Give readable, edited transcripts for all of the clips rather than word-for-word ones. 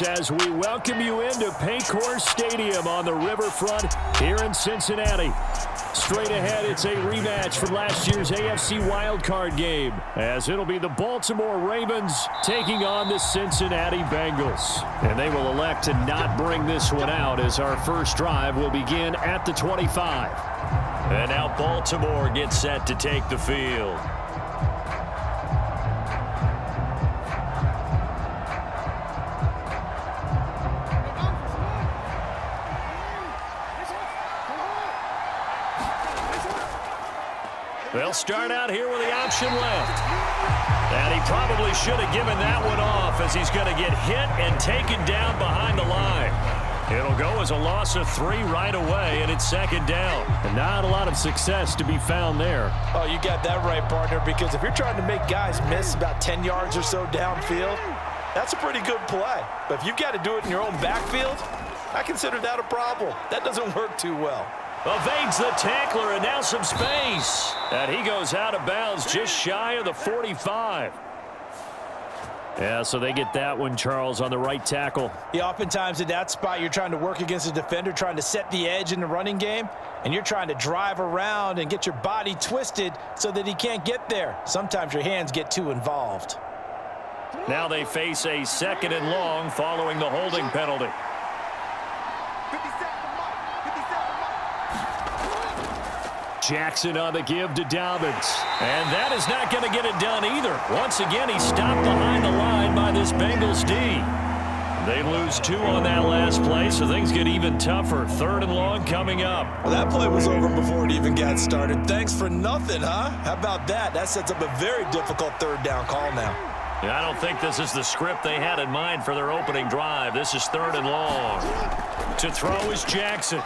As we welcome you into Paycor Stadium on the riverfront here in Cincinnati. Straight ahead, it's a rematch from last year's AFC wildcard game, as it'll be the Baltimore Ravens taking on the Cincinnati Bengals. And they will elect to not bring this one out, as our first drive will begin at the 25. And now Baltimore gets set to take the field. They'll start out here with the option left. And he probably should have given that one off, as he's going to get hit and taken down behind the line. It'll go as a loss of 3 right away, and it's second down. And not a lot of success to be found there. Oh, you got that right, partner, because if you're trying to make guys miss about 10 yards or so downfield, that's a pretty good play. But if you've got to do it in your own backfield, I consider that a problem. That doesn't work too well. Evades the tackler, and now some space. And he goes out of bounds just shy of the 45. Yeah, so they get that one, Charles, on the right tackle. Yeah, oftentimes in that spot, you're trying to work against a defender, trying to set the edge in the running game, and you're trying to drive around and get your body twisted so that he can't get there. Sometimes your hands get too involved. Now they face a 2nd and long following the holding penalty. Jackson on the give to Dobbins. And that is not going to get it done either. Once again, he's stopped behind the line by this Bengals D. They lose 2 on that last play, so things get even tougher. 3rd and long coming up. Well, that play was over before it even got started. Thanks for nothing, huh? How about that? That sets up a very difficult 3rd down call now. Yeah, I don't think this is the script they had in mind for their opening drive. This is 3rd and long. To throw is Jackson.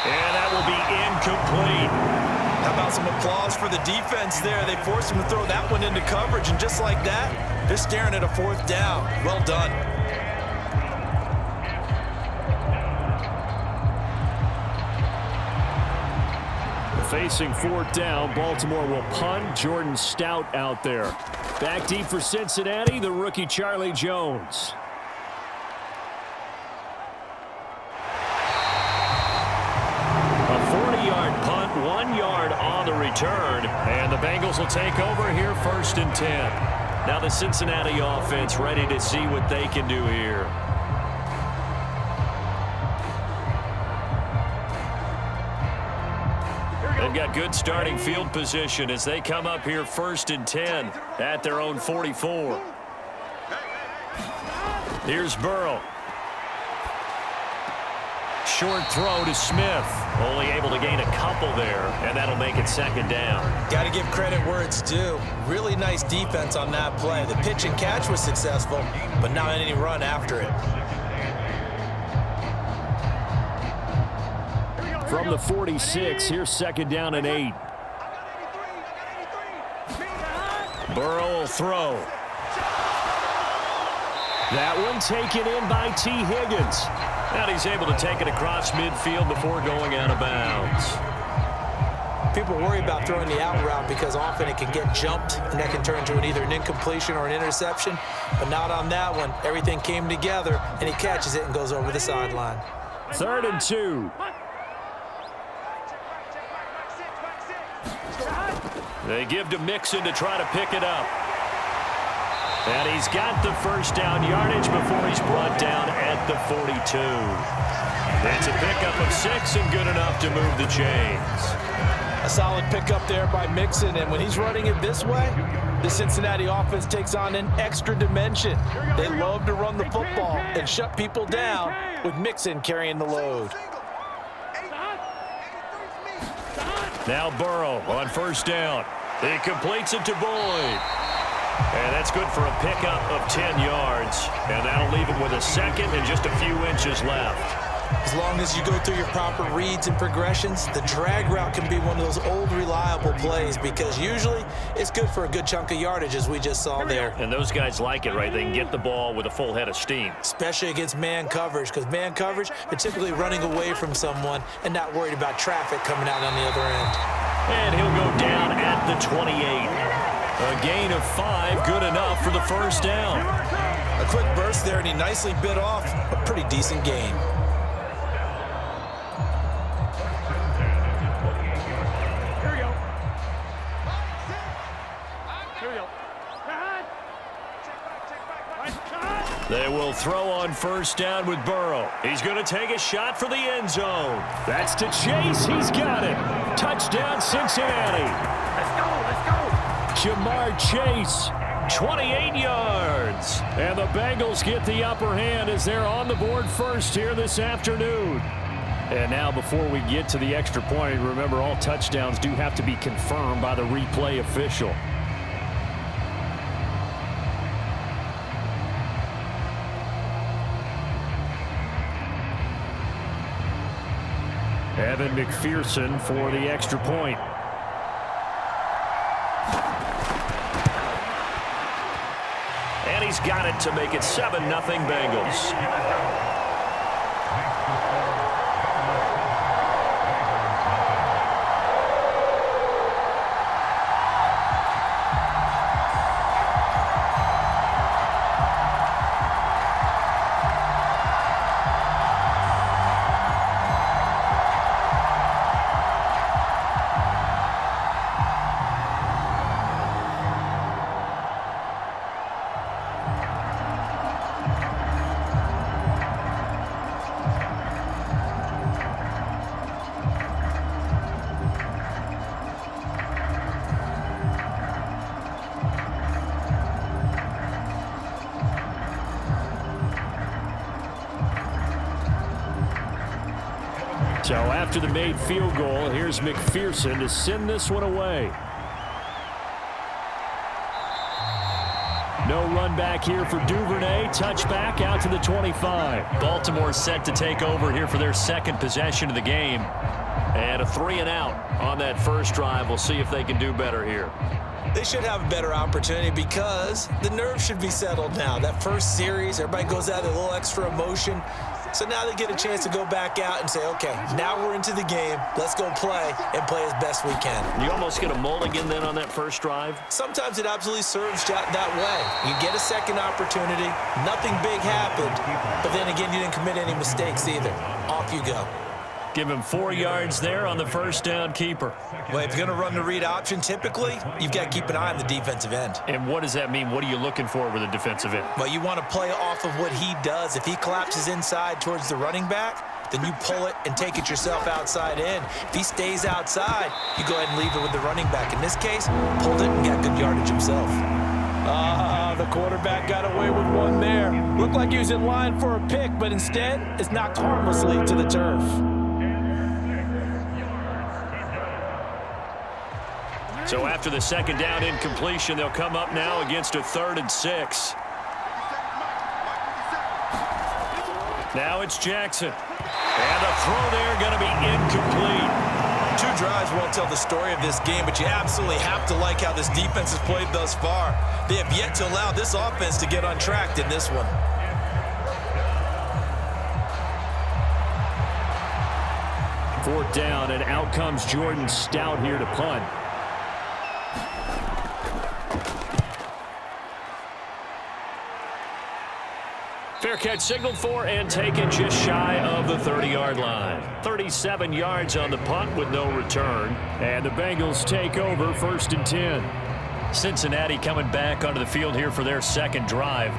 And that will be incomplete. How about some applause for the defense there? They forced him to throw that one into coverage, and just like that, they're staring at a 4th down. Well done. Facing 4th down, Baltimore will punt. Jordan Stout out there. Back deep for Cincinnati, the rookie Charlie Jones. A 40-yard punt, 1 yard on the return, and the Bengals will take over here 1st and 10. Now the Cincinnati offense ready to see what they can do here. They've got good starting field position as they come up here 1st and 10 at their own 44. Here's Burrow. Short throw to Smith. Only able to gain a couple there, and that'll make it 2nd down. Got to give credit where it's due. Really nice defense on that play. The pitch and catch was successful, but not any run after it. From the 46, here's 2nd down and 8. Burrow will throw. That one taken in by T. Higgins. And he's able to take it across midfield before going out of bounds. People worry about throwing the out route because often it can get jumped, and that can turn into either an incompletion or an interception. But not on that one. Everything came together, and he catches it and goes over the sideline. 3rd and 2. They give to Mixon to try to pick it up. And he's got the 1st down yardage before he's brought down at the 42. It's a pickup of 6 and good enough to move the chains. A solid pickup there by Mixon, and when he's running it this way, the Cincinnati offense takes on an extra dimension. They love to run the football and shut people down with Mixon carrying the load. Now Burrow on 1st down. He completes it to Boyd. And that's good for a pickup of 10 yards. And that'll leave him with a 2nd and just a few inches left. As long as you go through your proper reads and progressions, the drag route can be one of those old reliable plays because usually it's good for a good chunk of yardage, as we just saw there. And those guys like it, right? They can get the ball with a full head of steam. Especially against man coverage, because man coverage, they're typically running away from someone and not worried about traffic coming out on the other end. And he'll go down at the 28. A gain of 5, good enough for the 1st down. A quick burst there, and he nicely bit off a pretty decent gain. They will throw on first down with Burrow. He's going to take a shot for the end zone. That's to Chase. He's got it. Touchdown, Cincinnati. Let's go. Jamar Chase, 28 yards. And the Bengals get the upper hand as they're on the board first here this afternoon. And now before we get to the extra point, remember all touchdowns do have to be confirmed by the replay official. Evan McPherson for the extra point. And he's got it to make it 7-0 Bengals. So after the made field goal, here's McPherson to send this one away. No run back here for Duvernay. Touchback out to the 25. Baltimore set to take over here for their second possession of the game. And a 3-and-out on that first drive. We'll see if they can do better here. They should have a better opportunity because the nerves should be settled now. That first series, everybody goes out with a little extra emotion. So now they get a chance to go back out and say, okay, now we're into the game. Let's go play and play as best we can. You almost get a mulligan then on that first drive? Sometimes it absolutely serves that way. You get a second opportunity. Nothing big happened. But then again, you didn't commit any mistakes either. Off you go. Give him 4 yards there on the first down keeper. Well, if you're going to run the read option, typically, you've got to keep an eye on the defensive end. And what does that mean? What are you looking for with a defensive end? Well, you want to play off of what he does. If he collapses inside towards the running back, then you pull it and take it yourself outside in. If he stays outside, you go ahead and leave it with the running back. In this case, pulled it and got good yardage himself. The quarterback got away with one there. Looked like he was in line for a pick, but instead, it's knocked harmlessly to the turf. So after the second down incompletion, they'll come up now against a 3rd and 6. Now it's Jackson. And the throw there going to be incomplete. 2 drives won't tell the story of this game, but you absolutely have to like how this defense has played thus far. They have yet to allow this offense to get untracked in this one. Fourth down, and out comes Jordan Stout here to punt. Fair catch signaled for and taken just shy of the 30-yard line. 37 yards on the punt with no return. And the Bengals take over 1st and 10. Cincinnati coming back onto the field here for their second drive.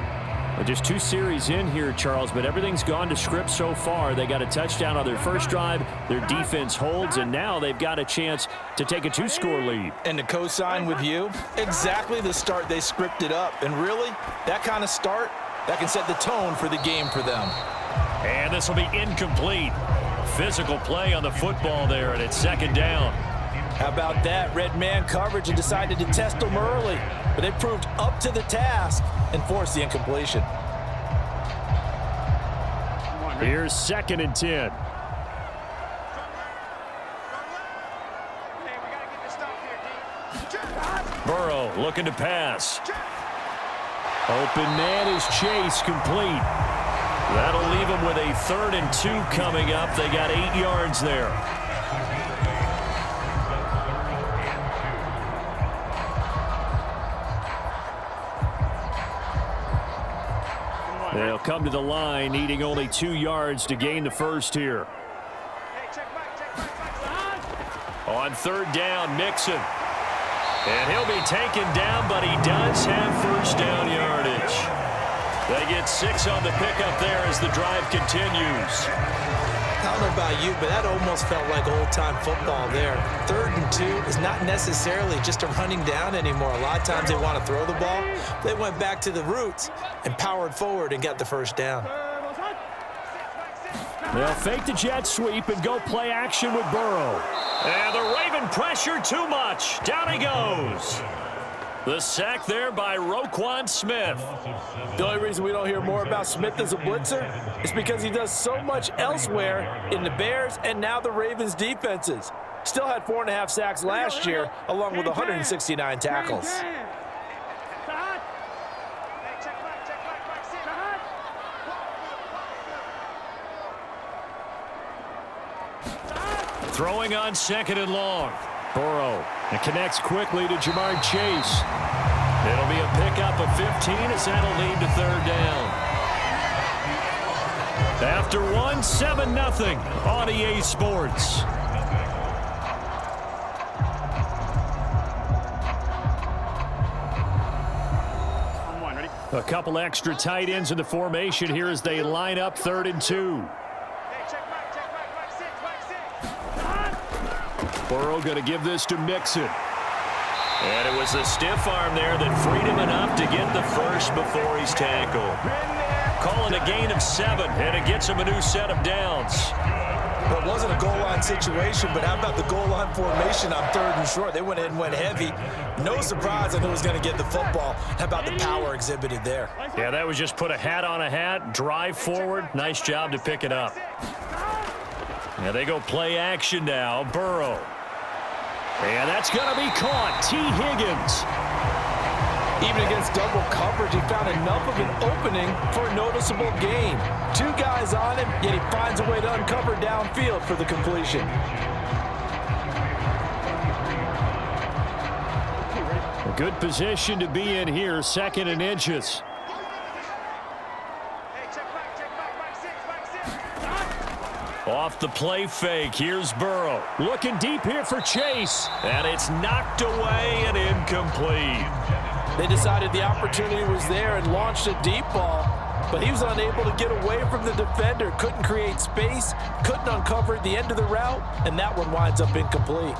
Just 2 series in here, Charles, but everything's gone to script so far. They got a touchdown on their first drive. Their defense holds, and now they've got a chance to take a 2-score lead. And to co-sign with you, exactly the start they scripted up. And really, that kind of start, that can set the tone for the game for them. And this will be incomplete. Physical play on the football there, and it's 2nd down. How about that? Red man coverage and decided to test them early. But they proved up to the task and forced the incompletion. Here's 2nd and 10. Burrow looking to pass. Open man is Chase, complete. That'll leave him with a 3rd and 2 coming up. They got 8 yards there. They'll come to the line, needing only 2 yards to gain the first here. On third down, Mixon. And he'll be taken down, but he does have first down yardage. They get 6 on the pickup there as the drive continues. I don't know about you, but that almost felt like old-time football there. 3rd and 2 is not necessarily just a running down anymore. A lot of times they want to throw the ball. They went back to the roots and powered forward and got the first down. They'll fake the jet sweep and go play action with Burrow. And the Raven pressure too much. Down he goes. The sack there by Roquan Smith. The only reason we don't hear more about Smith as a blitzer is because he does so much elsewhere in the Bears and now the Ravens defenses. Still had 4.5 sacks last year, along with 169 tackles. Throwing on 2nd and long. Burrow. It connects quickly to Jamar Chase. It'll be a pickup of 15 as that'll lead to 3rd down. After 1, 7-0 on EA Sports. A couple extra tight ends in the formation here as they line up 3rd and 2. Burrow going to give this to Mixon. And it was a stiff arm there that freed him enough to get the first before he's tackled. Calling a gain of 7, and it gets him a new set of downs. Well, it wasn't a goal line situation, but how about the goal line formation on 3rd and short? They went in and went heavy. No surprise on who was going to get the football. How about the power exhibited there? Yeah, that was just put a hat on a hat, drive forward. Nice job to pick it up. Yeah, they go play action now. Burrow. And that's going to be caught. T. Higgins. Even against double coverage, he found enough of an opening for a noticeable gain. 2 guys on him, yet he finds a way to uncover downfield for the completion. A good position to be in here, 2nd and inches. Off the play fake, here's Burrow. Looking deep here for Chase. And it's knocked away and incomplete. They decided the opportunity was there and launched a deep ball, but he was unable to get away from the defender. Couldn't create space, couldn't uncover the end of the route, and that one winds up incomplete.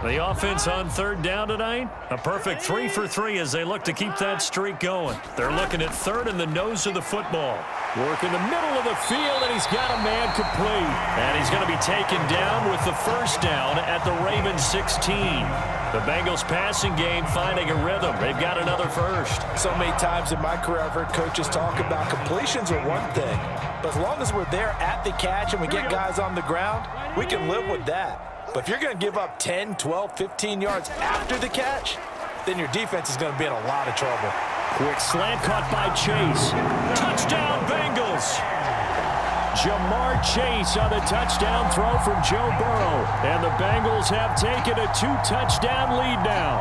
The offense on 3rd down tonight, a perfect 3 for 3 as they look to keep that streak going. They're looking at 3rd in the nose of the football. Work in the middle of the field, and he's got a man complete. And he's going to be taken down with the first down at the Ravens 16. The Bengals passing game finding a rhythm. They've got another first. So many times in my career I've heard coaches talk about completions are one thing, but as long as we're there at the catch and we get guys on the ground, we can live with that. But if you're going to give up 10, 12, 15 yards after the catch, then your defense is going to be in a lot of trouble. Quick slant caught by Chase. Touchdown, Bengals. Jamar Chase on the touchdown throw from Joe Burrow. And the Bengals have taken a 2-touchdown lead now.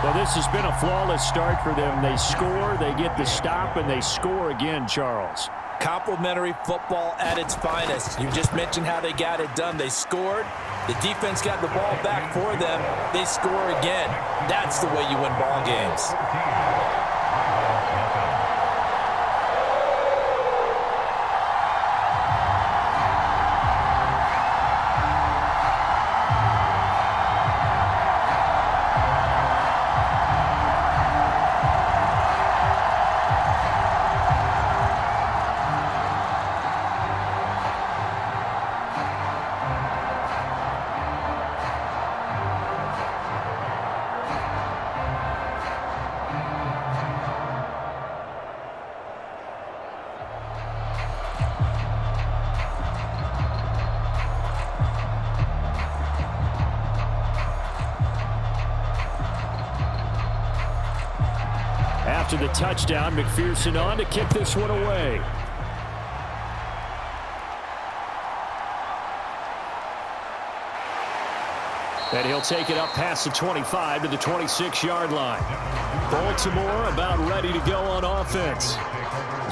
Well, this has been a flawless start for them. They score, they get the stop, and they score again, Charles. Complimentary football at its finest. You just mentioned how they got it done. They scored. The defense got the ball back for them. They score again. That's the way you win ball games. After the touchdown, McPherson on to kick this one away. And he'll take it up past the 25 to the 26-yard line. Baltimore about ready to go on offense.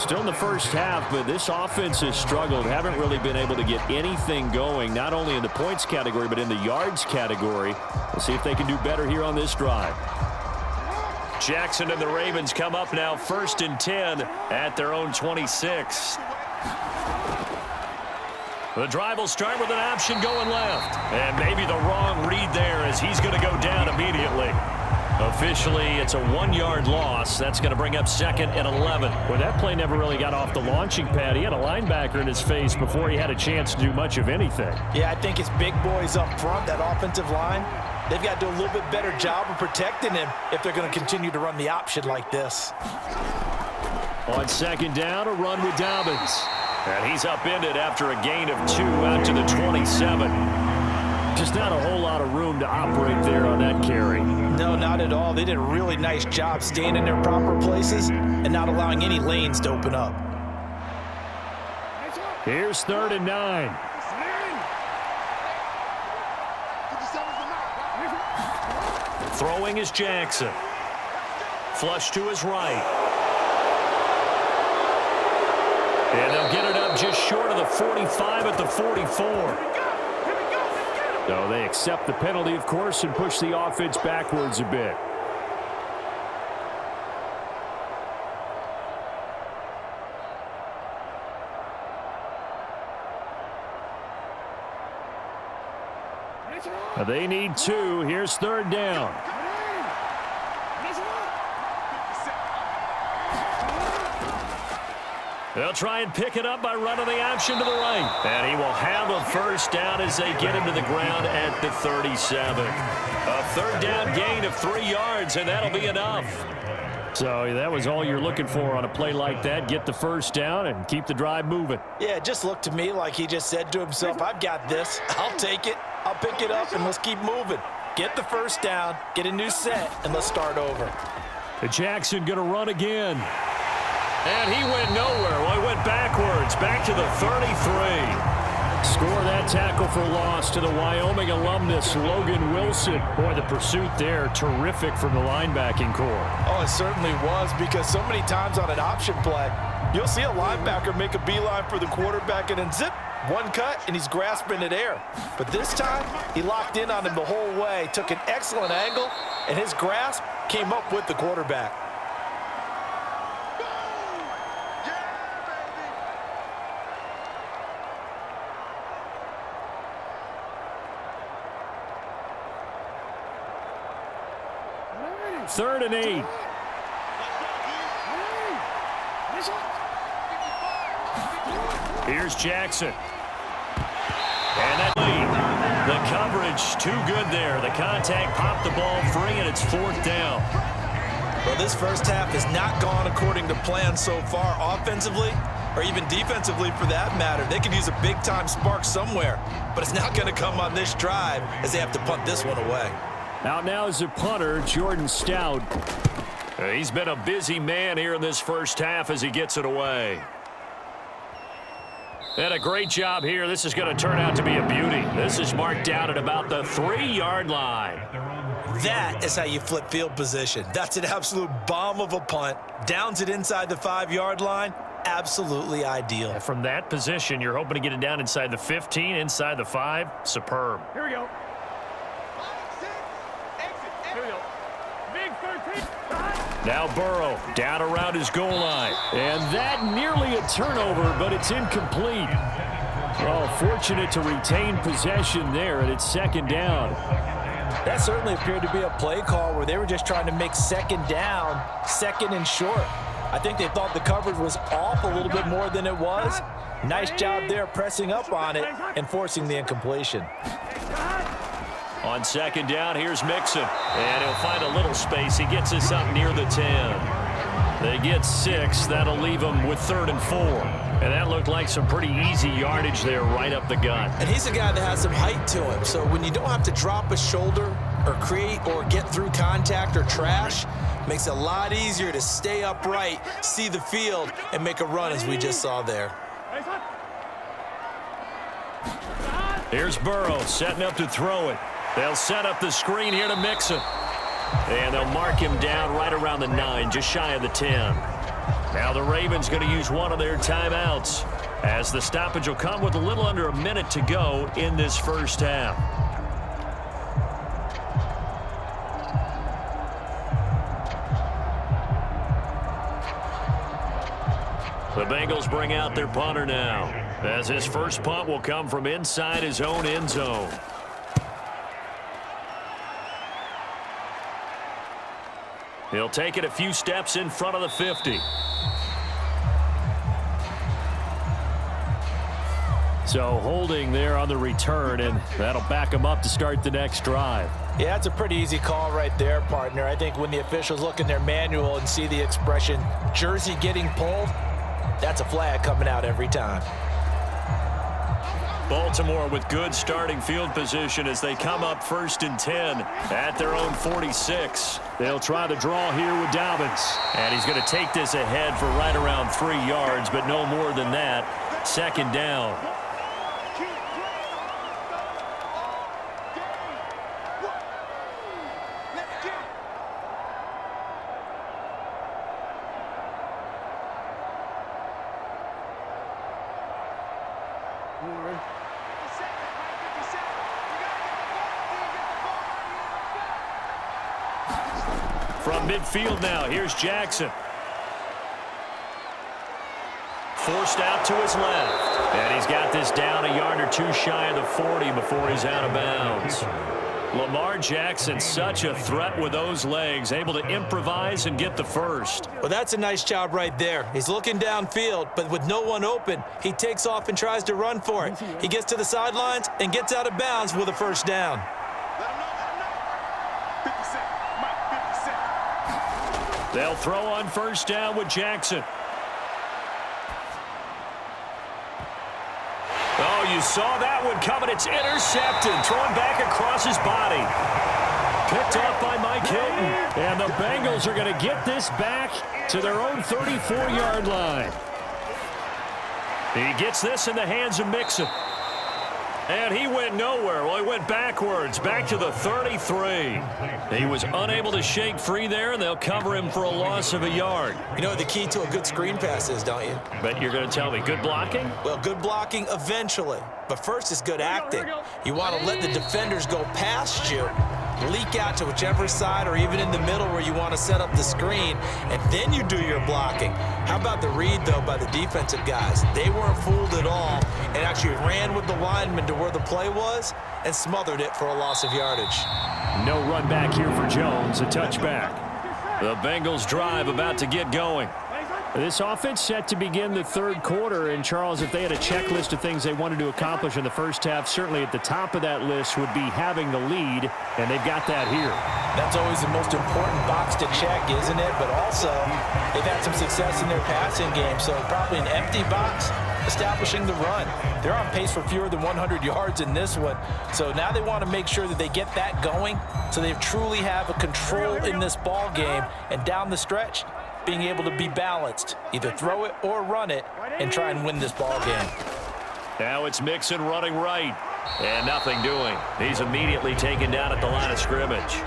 Still in the first half, but this offense has struggled. Haven't really been able to get anything going, not only in the points category, but in the yards category. We'll see if they can do better here on this drive. Jackson and the Ravens come up now 1st and 10 at their own 26. The drive will start with an option going left. And maybe the wrong read there as he's going to go down immediately. Officially, it's a 1-yard loss. That's going to bring up 2nd and 11. Well, that play never really got off the launching pad. He had a linebacker in his face before he had a chance to do much of anything. Yeah, I think it's big boys up front, that offensive line. They've got to do a little bit better job of protecting him if they're going to continue to run the option like this. On 2nd down, a run with Dobbins. And he's upended after a gain of 2 out to the 27. Just not a whole lot of room to operate there on that carry. No, not at all. They did a really nice job staying in their proper places and not allowing any lanes to open up. Here's 3rd and 9. Throwing is Jackson. Flush to his right. And they'll get it up just short of the 45 at the 44. So they accept the penalty, of course, and push the offense backwards a bit. They need 2. Here's 3rd down. They'll try and pick it up by running the option to the right. And he will have a 1st down as they get him to the ground at the 37. A 3rd down gain of 3 yards, and that'll be enough. So that was all you're looking for on a play like that. Get the 1st down and keep the drive moving. Yeah, it just looked to me like he just said to himself, I've got this. I'll take it. I'll pick it up, and let's keep moving. Get the 1st down, get a new set, and let's start over. Jackson going to run again. And he went nowhere. Well, he went backwards, back to the 33. Score that tackle for loss to the Wyoming alumnus, Logan Wilson. Boy, the pursuit there, terrific from the linebacking core. Oh, it certainly was, because so many times on an option play, you'll see a linebacker make a beeline for the quarterback and then zip, one cut, and he's grasping at air. But this time, he locked in on him the whole way, took an excellent angle, and his grasp came up with the quarterback. Third and 8. Here's Jackson. And that lead. The coverage too good there. The contact popped the ball free, and it's 4th down. Well, this first half has not gone according to plan so far offensively or even defensively for that matter. They could use a big-time spark somewhere, but it's not going to come on this drive as they have to punt this one away. Out now is the punter, Jordan Stout. He's been a busy man here in this first half as he gets it away. And a great job here. This is going to turn out to be a beauty. This is marked out at about the 3-yard line. That is how you flip field position. That's an absolute bomb of a punt. Downs it inside the 5-yard line. Absolutely ideal. And from that position, you're hoping to get it down inside the 15, inside the 5. Superb. Here we go. Now Burrow down around his goal line. And that nearly a turnover, but it's incomplete. Well, fortunate to retain possession there, and it's 2nd down. That certainly appeared to be a play call where they were just trying to make 2nd down, 2nd and short. I think they thought the coverage was off a little bit more than it was. Nice job there pressing up on it and forcing the incompletion. On 2nd down, here's Mixon. And he'll find a little space. He gets us up near the 10. They get 6. That'll leave them with 3rd and 4. And that looked like some pretty easy yardage there right up the gut. And he's a guy that has some height to him. So when you don't have to drop a shoulder or create or get through contact or trash, makes it a lot easier to stay upright, see the field, and make a run as we just saw there. Here's Burrow setting up to throw it. They'll set up the screen here to Mixon. And they'll mark him down right around the 9, just shy of the 10. Now the Ravens going to use one of their timeouts, as the stoppage will come with a little under a minute to go in this first half. The Bengals bring out their punter now, as his first punt will come from inside his own end zone. He'll take it a few steps in front of the 50. So holding there on the return, and that'll back him up to start the next drive. Yeah, it's a pretty easy call right there, partner. I think when the officials look in their manual and see the expression jersey getting pulled, that's a flag coming out every time. Baltimore with good starting field position as they come up 1st and 10 at their own 46. They'll try the draw here with Dobbins. And he's going to take this ahead for right around 3 yards, but no more than that. 2nd down. From midfield now, here's Jackson. Forced out to his left. And he's got this down a yard or two shy of the 40 before he's out of bounds. Lamar Jackson, such a threat with those legs, able to improvise and get the first. Well, that's a nice job right there. He's looking downfield, but with no one open, he takes off and tries to run for it. He gets to the sidelines and gets out of bounds with a first down. They'll throw on 1st down with Jackson. Oh, you saw that one coming. It's intercepted. Thrown back across his body. Picked off by Mike Hilton. And the Bengals are going to get this back to their own 34-yard line. He gets this in the hands of Mixon. And he went nowhere. Well, he went backwards, back to the 33. He was unable to shake free there, and they'll cover him for a loss of a yard. You know what the key to a good screen pass is, don't you? But you're going to tell me, good blocking? Well, good blocking eventually. But first is good acting. You want to let the defenders go past you, leak out to whichever side or even in the middle where you want to set up the screen, and then you do your blocking. How about the read, though, by the defensive guys? They weren't fooled at all and actually ran with the lineman to where the play was and smothered it for a loss of yardage. No run back here for Jones, a touchback. The Bengals drive about to get going. This offense set to begin the 3rd quarter, and Charles, if they had a checklist of things they wanted to accomplish in the first half, certainly at the top of that list would be having the lead, and they've got that here. That's always the most important box to check, isn't it? But also, they've had some success in their passing game, so probably an empty box establishing the run. They're on pace for fewer than 100 yards in this one, so now they want to make sure that they get that going so they truly have a control in this ball game, and down the stretch, being able to be balanced, either throw it or run it, and try and win this ball game. Now it's Mixon running right, and nothing doing. He's immediately taken down at the line of scrimmage.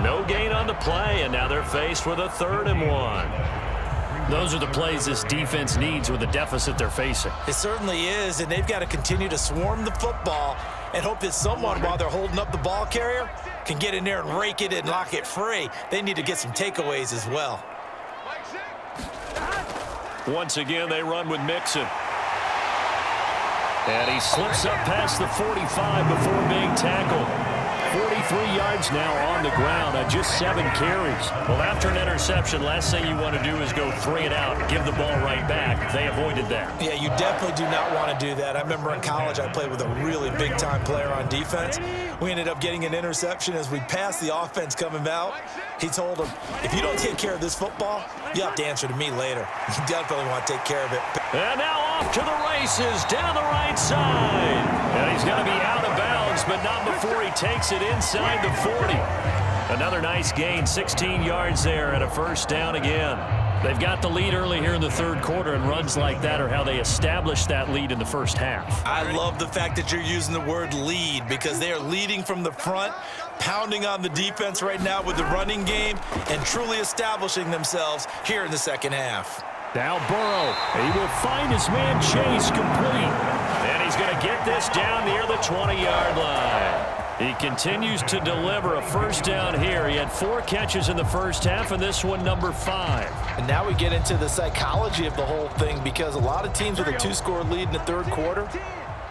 No gain on the play, and now they're faced with a 3rd and 1. Those are the plays this defense needs with the deficit they're facing. It certainly is, and they've got to continue to swarm the football and hope that someone, while they're holding up the ball carrier, can get in there and rake it and lock it free. They need to get some takeaways as well. Once again, they run with Mixon. And he slips up past the 45 before being tackled. 43 yards now on the ground on just 7 carries. Well, after an interception, last thing you want to do is go 3 and out and give the ball right back. They avoided that. Yeah, you definitely do not want to do that. I remember in college I played with a really big-time player on defense. We ended up getting an interception as we passed the offense coming out. He told him, if you don't take care of this football, you have to answer to me later. You definitely want to take care of it. And now off to the races down the right side. And he's going to be out of bounds, but not before he takes it inside the 40. Another nice gain, 16 yards there, and a first down again. They've got the lead early here in the third quarter, and runs like that are how they establish that lead in the first half. I love the fact that you're using the word lead because they are leading from the front, pounding on the defense right now with the running game, and truly establishing themselves here in the second half. Now Burrow, he will find his man Chase complete. And he's going to get this down near the 20-yard line. He continues to deliver a first down here. He had 4 catches in the first half, and this one number 5. And now we get into the psychology of the whole thing because a lot of teams with a 2-score lead in the third quarter,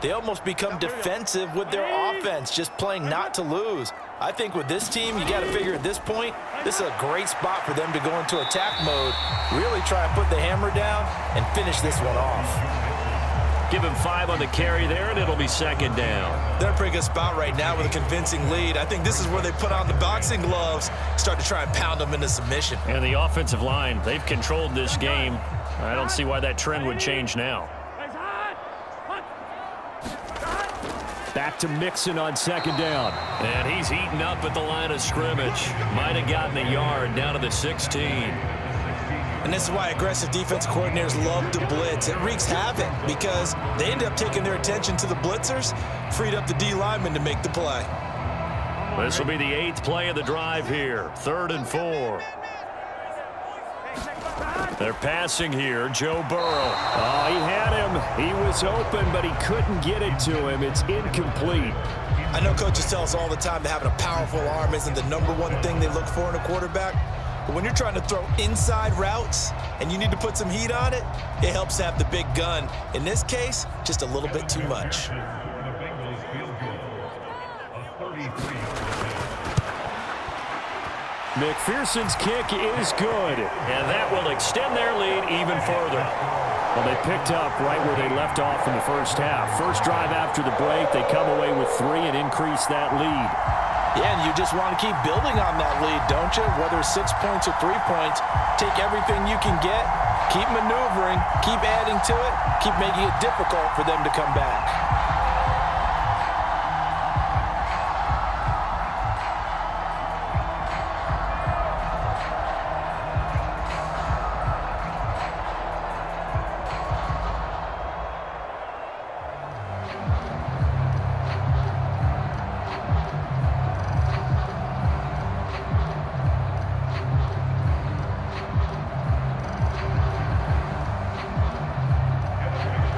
they almost become defensive with their offense, just playing not to lose. I think with this team, you got to figure at this point, this is a great spot for them to go into attack mode, really try and put the hammer down and finish this one off. Give him 5 on the carry there, and it'll be second down. They're in a pretty good spot right now with a convincing lead. I think this is where they put on the boxing gloves, start to try and pound them into submission. And the offensive line, they've controlled this game. I don't see why that trend would change now. Back to Mixon on second down. And he's eaten up at the line of scrimmage. Might have gotten a yard down to the 16. And this is why aggressive defense coordinators love to blitz. It wreaks havoc because they end up taking their attention to the blitzers, freed up the D lineman to make the play. This will be the 8th play of the drive here. 3rd and 4. They're passing here. Joe Burrow. Oh, he had him. He was open, but he couldn't get it to him. It's incomplete. I know coaches tell us all the time that having a powerful arm isn't the #1 thing they look for in a quarterback. But when you're trying to throw inside routes and you need to put some heat on it, it helps to have the big gun. In this case, just a little bit too much. McPherson's kick is good. And that will extend their lead even further. Well, they picked up right where they left off in the first half. First drive after the break, they come away with 3 and increase that lead. Yeah, and you just want to keep building on that lead, don't you? Whether it's 6 points or 3 points, take everything you can get, keep maneuvering, keep adding to it, keep making it difficult for them to come back.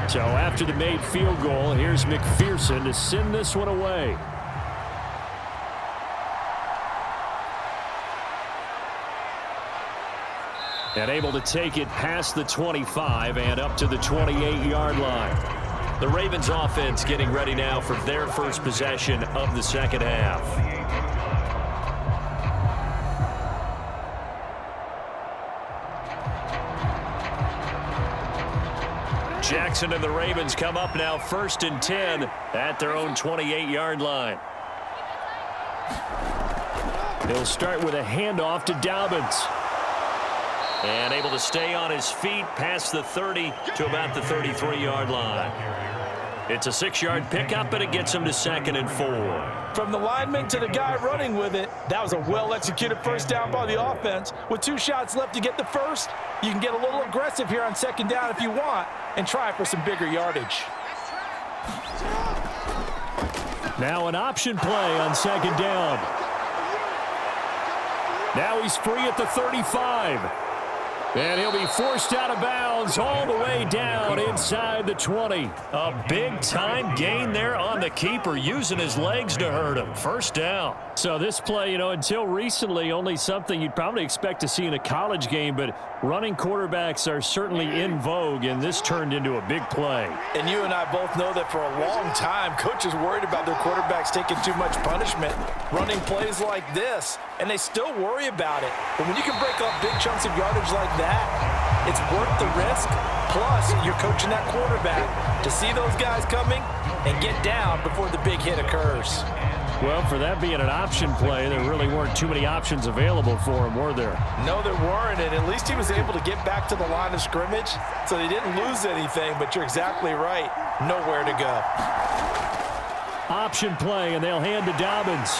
So after the made field goal, here's McPherson to send this one away. And able to take it past the 25 and up to the 28-yard line. The Ravens offense getting ready now for their first possession of the second half. Jackson and the Ravens come up now 1st and 10 at their own 28-yard line. They'll start with a handoff to Dobbins. And able to stay on his feet past the 30 to about the 33-yard line. It's a 6-yard pickup, but it gets him to 2nd and 4. From the lineman to the guy running with it, that was a well-executed first down by the offense. With 2 shots left to get the first, you can get a little aggressive here on second down if you want and try for some bigger yardage. Now an option play on second down. Now he's free at the 35. And he'll be forced out of bounds all the way down inside the 20. A big-time gain there on the keeper, using his legs to hurt him. First down. So this play, until recently, only something you'd probably expect to see in a college game, but running quarterbacks are certainly in vogue, and this turned into a big play. And you and I both know that for a long time, coaches worried about their quarterbacks taking too much punishment, running plays like this, and they still worry about it. But when you can break up big chunks of yardage like that, it's worth the risk. Plus, you're coaching that quarterback to see those guys coming and get down before the big hit occurs. Well, for that being an option play, there really weren't too many options available for him, were there? No, there weren't, and at least he was able to get back to the line of scrimmage, so they didn't lose anything, but you're exactly right. Nowhere to go. Option play, and they'll hand to Dobbins.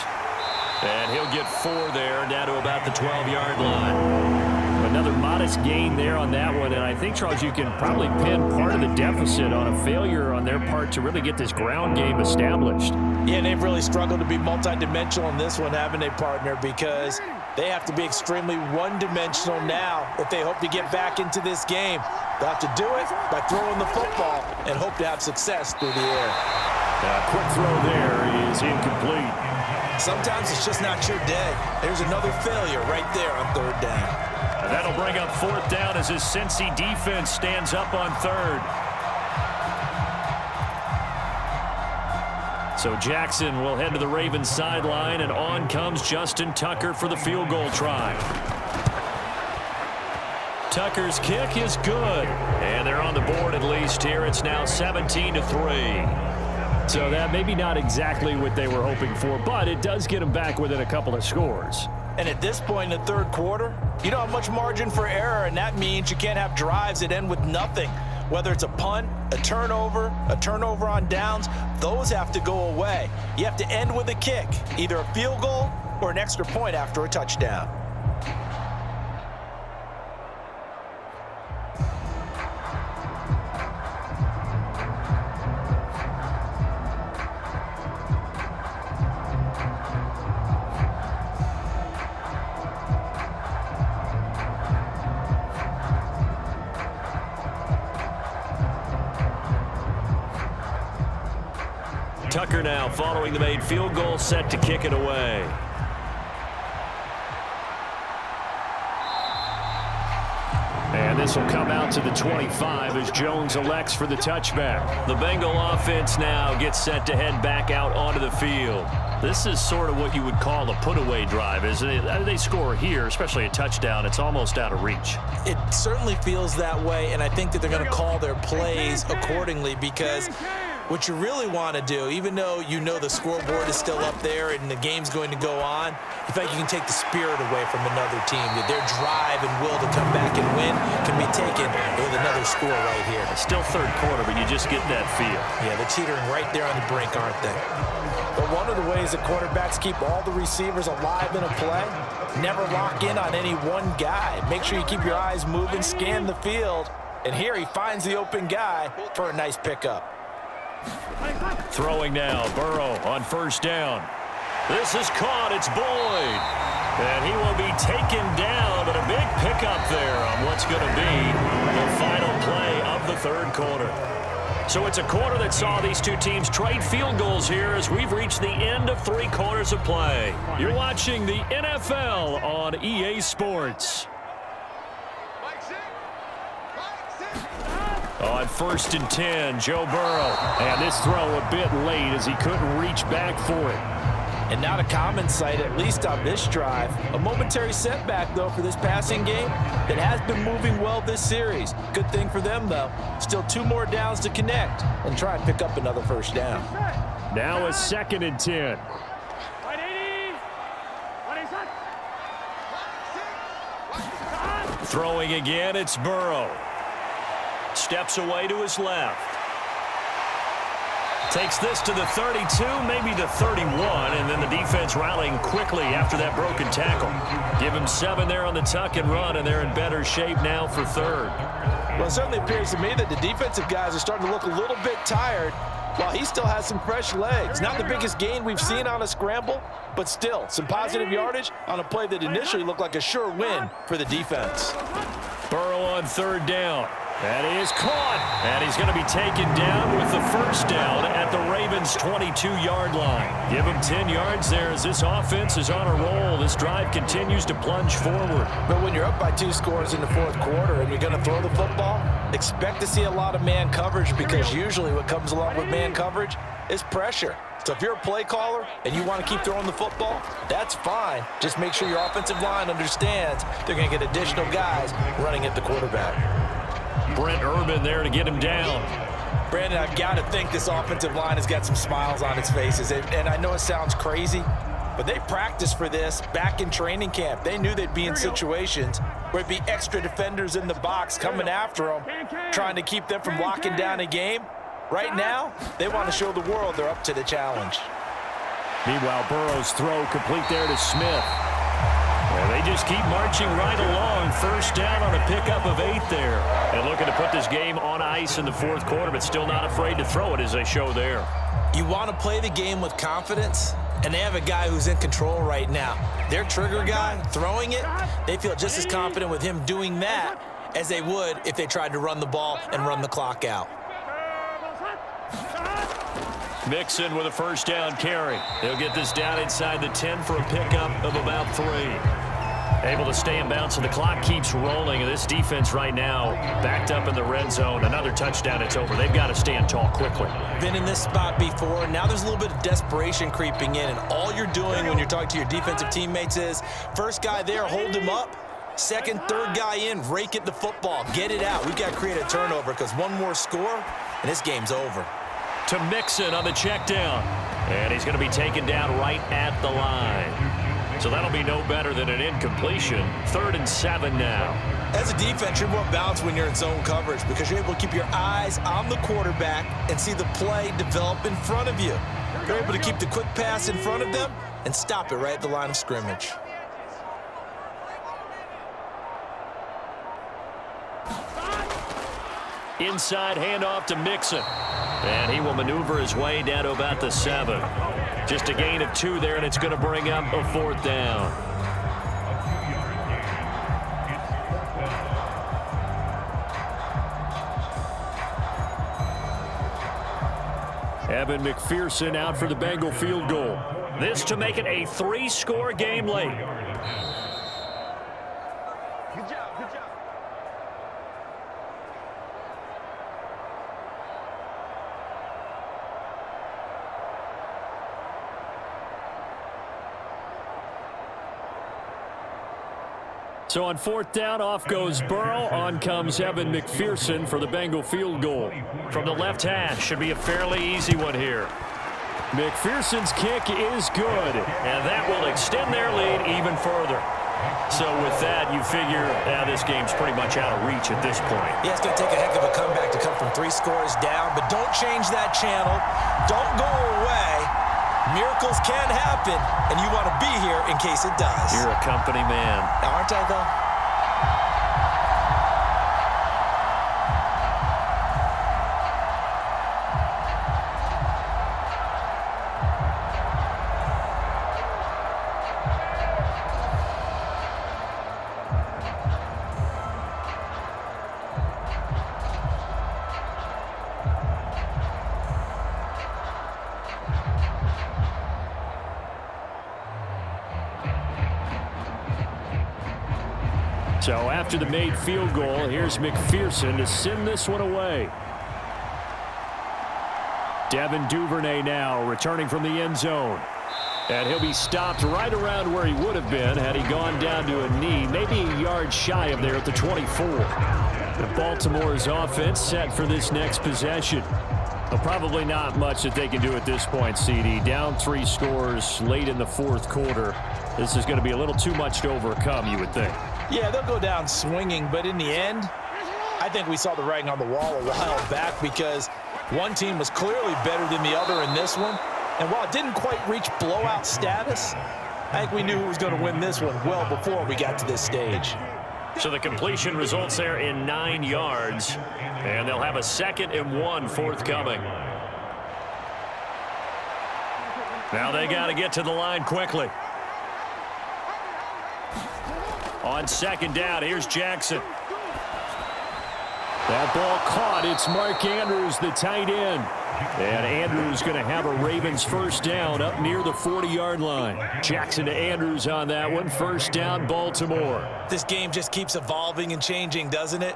And he'll get 4 there, down to about the 12-yard line. But another modest gain there on that one. And I think, Charles, you can probably pin part of the deficit on a failure on their part to really get this ground game established. Yeah, and they've really struggled to be multidimensional in this one, having a partner, because they have to be extremely one-dimensional now if they hope to get back into this game. They'll have to do it by throwing the football and hope to have success through the air. Quick throw there is incomplete. Sometimes it's just not your day. There's another failure right there on third down. And that'll bring up fourth down as his Cincy defense stands up on third. So Jackson will head to the Ravens sideline, and on comes Justin Tucker for the field goal try. Tucker's kick is good, and they're on the board at least here. It's now 17-3. So that maybe not exactly what they were hoping for, but it does get them back within a couple of scores. And at this point in the third quarter, you don't have much margin for error, and that means you can't have drives that end with nothing. Whether it's a punt, a turnover on downs, those have to go away. You have to end with a kick, either a field goal or an extra point after a touchdown. Tucker now following the made field goal, set to kick it away. And this will come out to the 25 as Jones elects for the touchback. The Bengal offense now gets set to head back out onto the field. This is sort of what you would call a put-away drive, isn't it? They score here, especially a touchdown. It's almost out of reach. It certainly feels that way, and I think that they're going to call their plays accordingly, because what you really want to do, even though you know the scoreboard is still up there and the game's going to go on, you think you can take the spirit away from another team. That their drive and will to come back and win can be taken with another score right here. It's still third quarter, but you just get that feel. Yeah, they're teetering right there on the brink, aren't they? But one of the ways that quarterbacks keep all the receivers alive in a play, never lock in on any one guy. Make sure you keep your eyes moving, scan the field, and here he finds the open guy for a nice pickup. Throwing now, Burrow on first down. This is caught, it's Boyd. And he will be taken down, but a big pickup there on what's going to be the final play of the third quarter. So it's a quarter that saw these two teams trade field goals here as we've reached the end of 3 quarters of play. You're watching the NFL on EA Sports. On first and 10, Joe Burrow. And this throw a bit late as he couldn't reach back for it. And not a common sight, at least on this drive. A momentary setback, though, for this passing game that has been moving well this series. Good thing for them, though. Still 2 more downs to connect and try and pick up another first down. Now a second and 10. Throwing again, it's Burrow. Steps away to his left. Takes this to the 32, maybe the 31, and then the defense rallying quickly after that broken tackle. Give him 7 there on the tuck and run, and they're in better shape now for third. Well, it certainly appears to me that the defensive guys are starting to look a little bit tired, while he still has some fresh legs. Not the biggest gain we've seen on a scramble, but still some positive yardage on a play that initially looked like a sure win for the defense. Burrow on third down. That is caught, and he's going to be taken down with the first down at the Ravens' 22-yard line. Give him 10 yards there as this offense is on a roll. This drive continues to plunge forward. But when you're up by 2 scores in the fourth quarter and you're going to throw the football, expect to see a lot of man coverage, because usually what comes along with man coverage is pressure. So if you're a play caller and you want to keep throwing the football, that's fine. Just make sure your offensive line understands they're going to get additional guys running at the quarterback. Brent Urban there to get him down. Brandon, I've got to think this offensive line has got some smiles on its faces. And I know it sounds crazy, but they practiced for this back in training camp. They knew they'd be in situations where it'd be extra defenders in the box coming after them, trying to keep them from locking down a game. Right now, they want to show the world they're up to the challenge. Meanwhile, Burrow's throw complete there to Smith. And they just keep marching right along. First down on a pickup of 8 there. And looking to put this game on ice in the fourth quarter, but still not afraid to throw it as they show there. You want to play the game with confidence, and they have a guy who's in control right now. Their trigger guy throwing it, they feel just as confident with him doing that as they would if they tried to run the ball and run the clock out. Mixon with a first down carry. He'll get this down inside the 10 for a pickup of about 3. Able to stay in bounds, and the clock keeps rolling. And this defense right now backed up in the red zone. Another touchdown, it's over. They've got to stand tall quickly. Been in this spot before. Now there's a little bit of desperation creeping in, and all you're doing when you're talking to your defensive teammates is first guy there, hold him up. Second, third guy in, rake at the football. Get it out. We've got to create a turnover because one more score, and this game's over. To Mixon on the check down. And he's going to be taken down right at the line. So that'll be no better than an incompletion. 3rd and 7 now. As a defense, you're more balanced when you're in zone coverage because you're able to keep your eyes on the quarterback and see the play develop in front of you. You're able to keep the quick pass in front of them and stop it right at the line of scrimmage. Inside handoff to Mixon. And he will maneuver his way down to about the 7. Just a gain of 2 there, and it's going to bring up a 4th down. Evan McPherson out for the Bengal field goal. This to make it a 3-score game late. Good job, good job. So on 4th down, off goes Burrow. On comes Evan McPherson for the Bengal field goal. From the left hash, should be a fairly easy one here. McPherson's kick is good. And that will extend their lead even further. So with that, you figure this game's pretty much out of reach at this point. Yeah, it's going to take a heck of a comeback to come from 3 scores down, but don't change that channel. Don't go away. Miracles can happen, and you want to be here in case it does. You're a company man. Aren't I, though? So after the made field goal, here's McPherson to send this one away. Devin Duvernay now returning from the end zone. And he'll be stopped right around where he would have been had he gone down to a knee, maybe a yard shy of there at the 24. The Baltimore's offense set for this next possession. Well, probably not much that they can do at this point, CD. Down 3 scores late in the fourth quarter. This is going to be a little too much to overcome, you would think. Yeah, they'll go down swinging, but in the end, I think we saw the writing on the wall a while back because one team was clearly better than the other in this one. And while it didn't quite reach blowout status, I think we knew who was going to win this one well before we got to this stage. So the completion results there in 9 yards, and they'll have a 2nd and 1 forthcoming. Now they got to get to the line quickly. On 2nd down, here's Jackson. That ball caught. It's Mark Andrews, the tight end. And Andrews going to have a Ravens first down up near the 40-yard line. Jackson to Andrews on that one. First down, Baltimore. This game just keeps evolving and changing, doesn't it?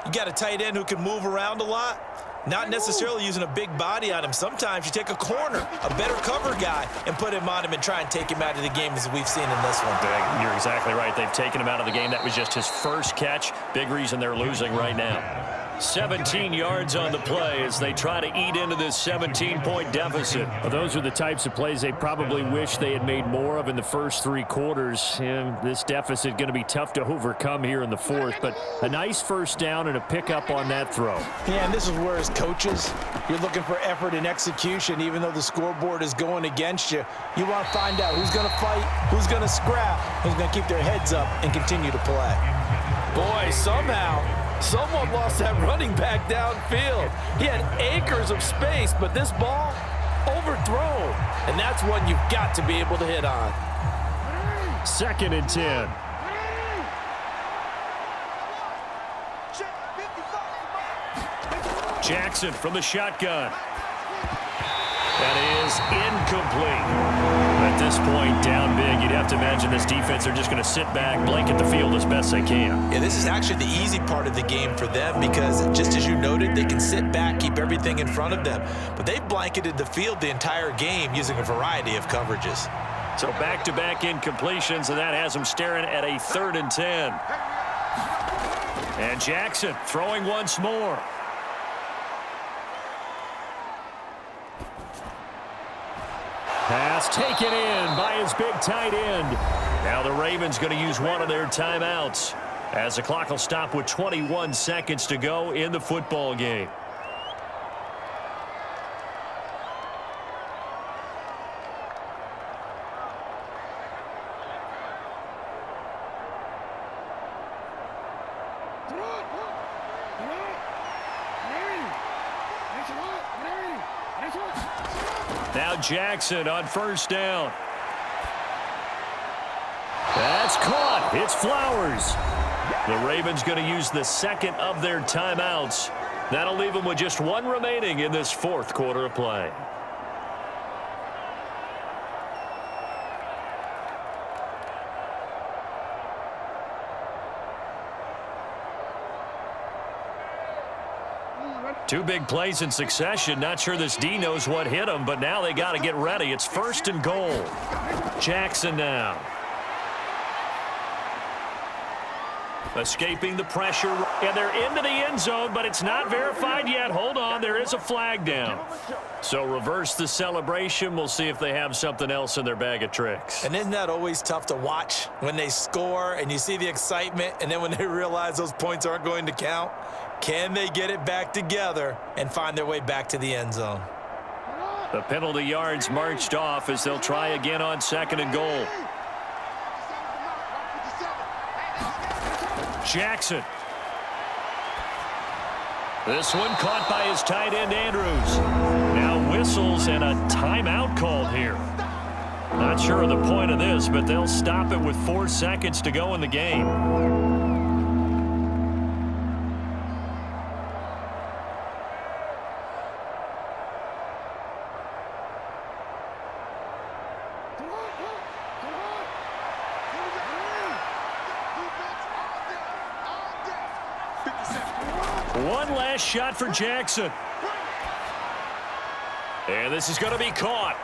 You got a tight end who can move around a lot. Not necessarily using a big body on him. Sometimes you take a corner, a better cover guy, and put him on him and try and take him out of the game as we've seen in this one. You're exactly right. They've taken him out of the game. That was just his first catch. Big reason they're losing right now. 17 yards on the play as they try to eat into this 17-point deficit. Well, those are the types of plays they probably wish they had made more of in the first 3 quarters. And this deficit going to be tough to overcome here in the fourth, but a nice first down and a pickup on that throw. Yeah, and this is where as coaches, you're looking for effort and execution. Even though the scoreboard is going against you, you want to find out who's going to fight, who's going to scrap, who's going to keep their heads up and continue to play. Boy, somehow someone lost that running back downfield. He had acres of space, but this ball overthrown. And that's one you've got to be able to hit on. 2nd and 10. Jackson from the shotgun. That is incomplete. At this point, down big, you'd have to imagine this defense, they're just going to sit back, blanket the field as best they can. Yeah, this is actually the easy part of the game for them because just as you noted, they can sit back, keep everything in front of them. But they've blanketed the field the entire game using a variety of coverages. So back-to-back incompletions, and that has them staring at a 3rd and 10. And Jackson throwing once more. Pass taken in by his big tight end. Now the Ravens going to use one of their timeouts as the clock will stop with 21 seconds to go in the football game. Now Jackson on first down. That's caught. It's Flowers. The Ravens going to use the 2nd of their timeouts. That'll leave them with just 1 remaining in this 4th quarter of play. Two big plays in succession. Not sure this D knows what hit him, but now they got to get ready. It's 1st and goal. Jackson now. Escaping the pressure, and they're into the end zone, but it's not verified yet. Hold on, there is a flag down. So reverse the celebration. We'll see if they have something else in their bag of tricks. And isn't that always tough to watch when they score and you see the excitement, and then when they realize those points aren't going to count? Can they get it back together and find their way back to the end zone? The penalty yards marched off as they'll try again on 2nd and goal. Jackson. This one caught by his tight end, Andrews. Now whistles and a timeout called here. Not sure of the point of this, but they'll stop it with 4 seconds to go in the game. One last shot for Jackson. And this is going to be caught.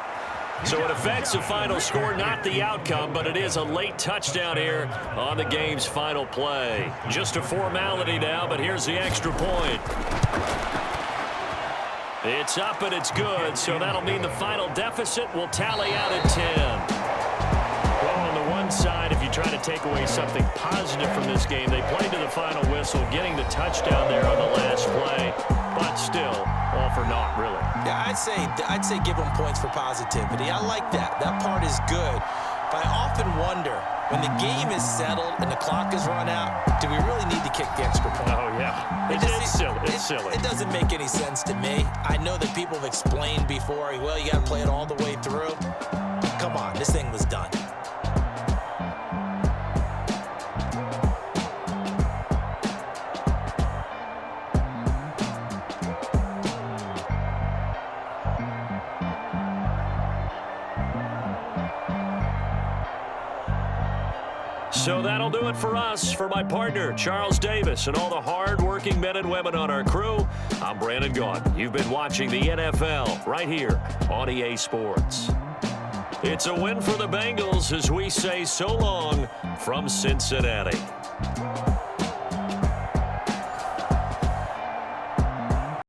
So it affects the final score, not the outcome, but it is a late touchdown here on the game's final play. Just a formality now, but here's the extra point. It's up and it's good, so that'll mean the final deficit will tally out at 10. Well, on the one side, if you try to take away something positive from this game, they played to the final whistle, getting the touchdown there on the last play, but still, all for naught, really. Yeah, I'd say give them points for positivity. I like that. That part is good. But I often wonder, when the game is settled and the clock is run out, do we really need to kick the extra point? Oh, yeah. It's silly. It's silly. It doesn't make any sense to me. I know that people have explained before, well, you got to play it all the way through. Come on, this thing was done. So that'll do it for us. For my partner, Charles Davis, and all the hard-working men and women on our crew, I'm Brandon Gaudin. You've been watching the NFL right here on EA Sports. It's a win for the Bengals as we say so long from Cincinnati.